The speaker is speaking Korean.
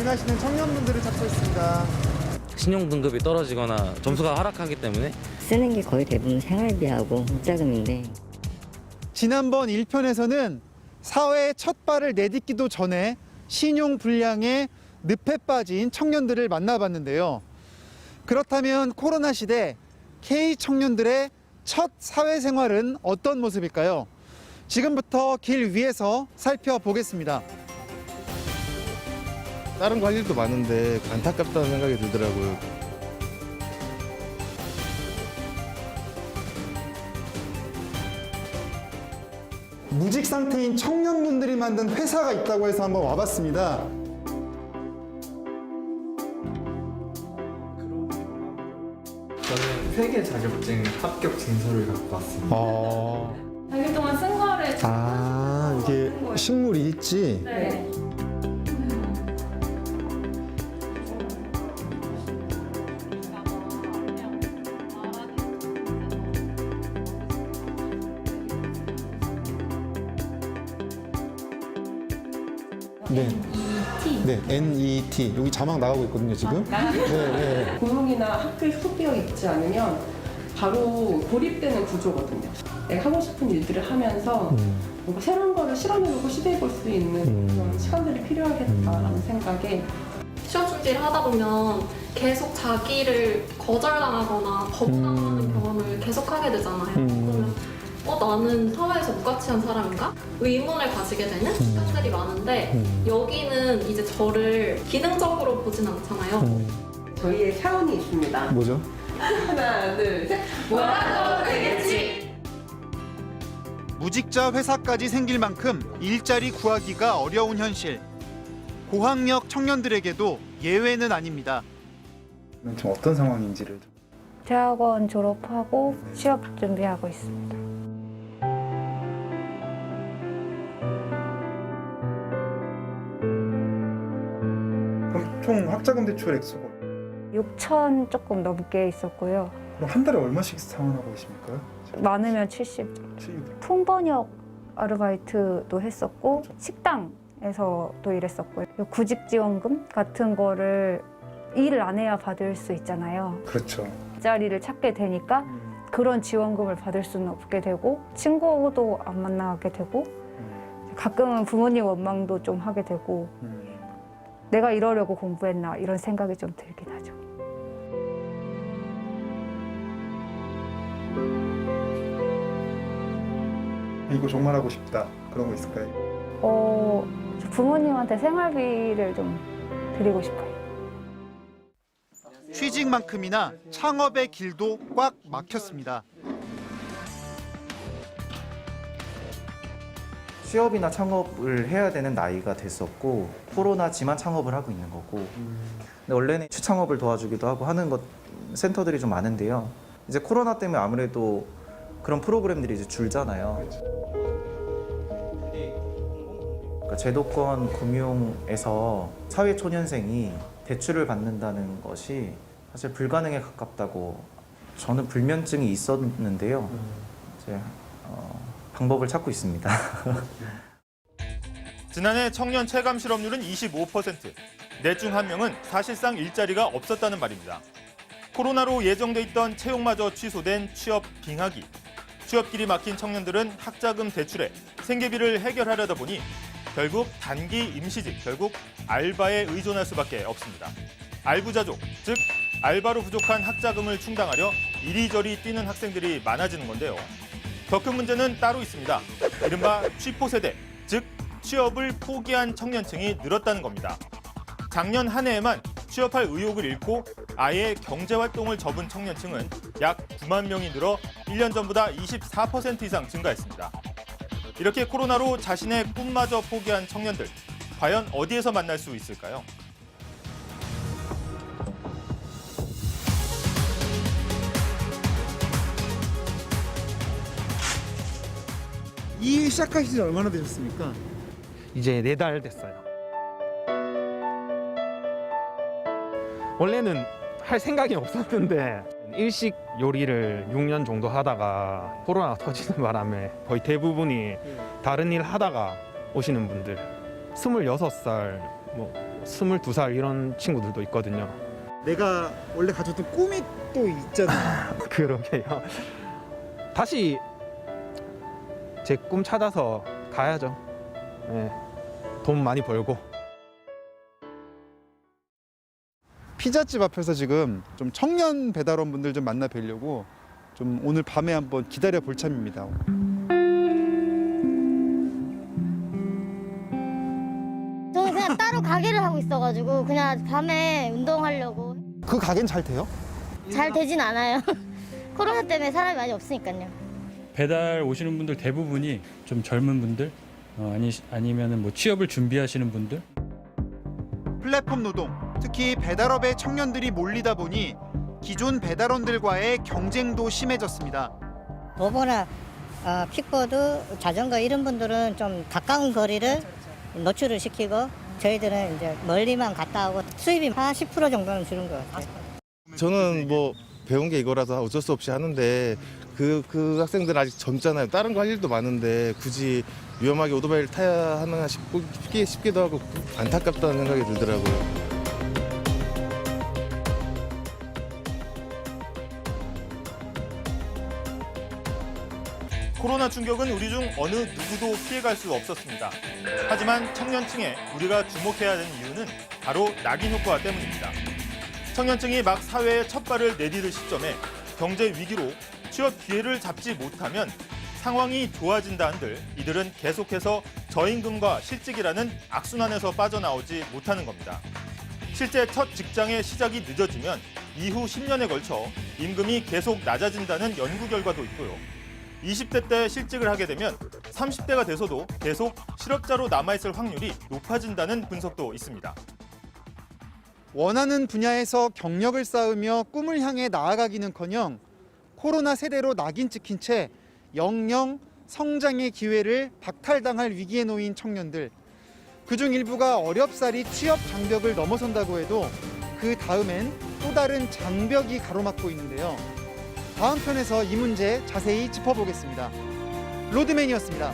고민하시는 청년분들을 찾고 있습니다. 신용 등급이 떨어지거나 점수가 하락하기 때문에 쓰는 게 거의 대부분 생활비하고 학자금인데 지난번 1편에서는 사회에 첫 발을 내딛기도 전에 신용 불량에 늪에 빠진 청년들을 만나봤는데요. 그렇다면 코로나 시대 K 청년들의 첫 사회생활은 어떤 모습일까요? 지금부터 길 위에서 살펴보겠습니다. 다른 관리도 많은데 안타깝다는 생각이 들더라고요. 무직 상태인 청년분들이 만든 회사가 있다고 해서 한번 와봤습니다. 저는 세계 자격증 합격 증서를 갖고 왔습니다. 자기 동안 쓴 거를 이게 식물 일지. 네. 네. 네, NET. 여기 자막 나가고 있거든요, 지금. 네. 고용이나 학교에 소속되어 있지 않으면 바로 고립되는 구조거든요. 내가 하고 싶은 일들을 하면서 뭔가 새로운 거를 실험해보고 시도해볼 수 있는 그런 시간들이 필요하겠다라는 생각에 취업 준비를 하다 보면 계속 자기를 거절당하거나 거부당하는 경험을 계속하게 되잖아요. 그러면 나는 사회에서 무가치한 사람인가? 의문을 가지게 되는 시간들이 많은데 여기는 이제 저를 기능적으로 보진 않잖아요. 저희의 사원이 있습니다. 뭐죠? 하나, 둘, 셋. 뭐라도 되겠지! 무직자 회사까지 생길 만큼 일자리 구하기가 어려운 현실. 고학력 청년들에게도 예외는 아닙니다. 지금 어떤 상황인지를 좀. 대학원 졸업하고 취업 준비하고 있습니다. 그럼 총 학자금 대출 액수가 6천 조금 넘게 있었고요. 그럼 한 달에 얼마씩 상환하고 계십니까? 많으면 70 정도. 70. 통번역 아르바이트도 했었고 식당에서도 일했었고요. 구직지원금 같은 거를 일을 안 해야 받을 수 있잖아요. 그렇죠. 일자리를 찾게 되니까 그런 지원금을 받을 수는 없게 되고 친구도 안 만나게 되고 가끔은 부모님 원망도 좀 하게 되고 내가 이러려고 공부했나 이런 생각이 좀 들긴 하죠. 이거 정말 하고 싶다. 그런 거 있을까요? 저 부모님한테 생활비를 좀 드리고 싶어요. 취직만큼이나 창업의 길도 꽉 막혔습니다. 취업이나 창업을 해야 되는 나이가 됐었고 코로나지만 창업을 하고 있는 거고 근데 원래는 취창업을 도와주기도 하고 하는 센터들이 좀 많은데요. 이제 코로나 때문에 아무래도 그런 프로그램들이 이제 줄잖아요. 그러니까 제도권 금융에서 사회초년생이 대출을 받는다는 것이 사실 불가능에 가깝다고 저는 불면증이 있었는데요. 이제 방법을 찾고 있습니다. 지난해 청년 체감 실업률은 25%, 넷 중 한 명은 사실상 일자리가 없었다는 말입니다. 코로나로 예정돼 있던 채용마저 취소된 취업 빙하기. 취업길이 막힌 청년들은 학자금 대출에 생계비를 해결하려다 보니 결국 단기 임시직, 결국 알바에 의존할 수밖에 없습니다. 알부자족, 즉 알바로 부족한 학자금을 충당하려 이리저리 뛰는 학생들이 많아지는 건데요. 더 큰 문제는 따로 있습니다. 이른바 취포 세대, 즉 취업을 포기한 청년층이 늘었다는 겁니다. 작년 한 해에만 취업할 의욕을 잃고 아예 경제활동을 접은 청년층은 약 9만 명이 늘어 1년 전보다 24% 이상 증가했습니다. 이렇게 코로나로 자신의 꿈마저 포기한 청년들, 과연 어디에서 만날 수 있을까요? 이 일 시작하신 지 얼마나 되셨습니까? 이제 4달 됐어요. 원래는 할 생각이 없었는데 일식 요리를 6년 정도 하다가 코로나가 터지는 바람에 거의 대부분이 다른 일 하다가 오시는 분들 26살, 22살 이런 친구들도 있거든요. 내가 원래 가졌던 꿈이 또 있잖아. 그러게요. 다시 제 꿈 찾아서 가야죠. 네. 돈 많이 벌고. 피자집 앞에서 지금 좀 청년 배달원분들 좀 만나 뵈려고 좀 오늘 밤에 한번 기다려 볼 참입니다. 저는 그냥 따로 가게를 하고 있어가지고 그냥 밤에 운동하려고. 그 가게는 잘 돼요? 잘 되진 않아요. 코로나 때문에 사람이 많이 없으니까요. 배달 오시는 분들 대부분이 좀 젊은 분들 아니면은 뭐 취업을 준비하시는 분들. 플랫폼 노동, 특히 배달업의 청년들이 몰리다 보니 기존 배달원들과의 경쟁도 심해졌습니다. 도보나 킥보드, 자전거 이런 분들은 좀 가까운 거리를 노출을 시키고 저희들은 이제 멀리만 갔다 오고 수입이 한 10% 정도는 주는 것 같아요. 저는 뭐 배운 게 이거라서 어쩔 수 없이 하는데 그 학생들은 아직 젊잖아요. 다른 거 할 일도 많은데 굳이 위험하게 오토바이를 타야 하나 싶기도 하고 안타깝다는 생각이 들더라고요. 코로나 충격은 우리 중 어느 누구도 피해갈 수 없었습니다. 하지만 청년층에 우리가 주목해야 하는 이유는 바로 낙인 효과 때문입니다. 청년층이 막 사회에 첫 발을 내디딜 시점에 경제 위기로 취업 기회를 잡지 못하면 상황이 좋아진다 한들 이들은 계속해서 저임금과 실직이라는 악순환에서 빠져나오지 못하는 겁니다. 실제 첫 직장의 시작이 늦어지면 이후 10년에 걸쳐 임금이 계속 낮아진다는 연구 결과도 있고요. 20대 때 실직을 하게 되면 30대가 돼서도 계속 실업자로 남아있을 확률이 높아진다는 분석도 있습니다. 원하는 분야에서 경력을 쌓으며 꿈을 향해 나아가기는커녕 코로나 세대로 낙인 찍힌 채 영영 성장의 기회를 박탈당할 위기에 놓인 청년들. 그중 일부가 어렵사리 취업 장벽을 넘어선다고 해도 그 다음엔 또 다른 장벽이 가로막고 있는데요. 다음 편에서 이 문제 자세히 짚어보겠습니다. 로드맨이었습니다.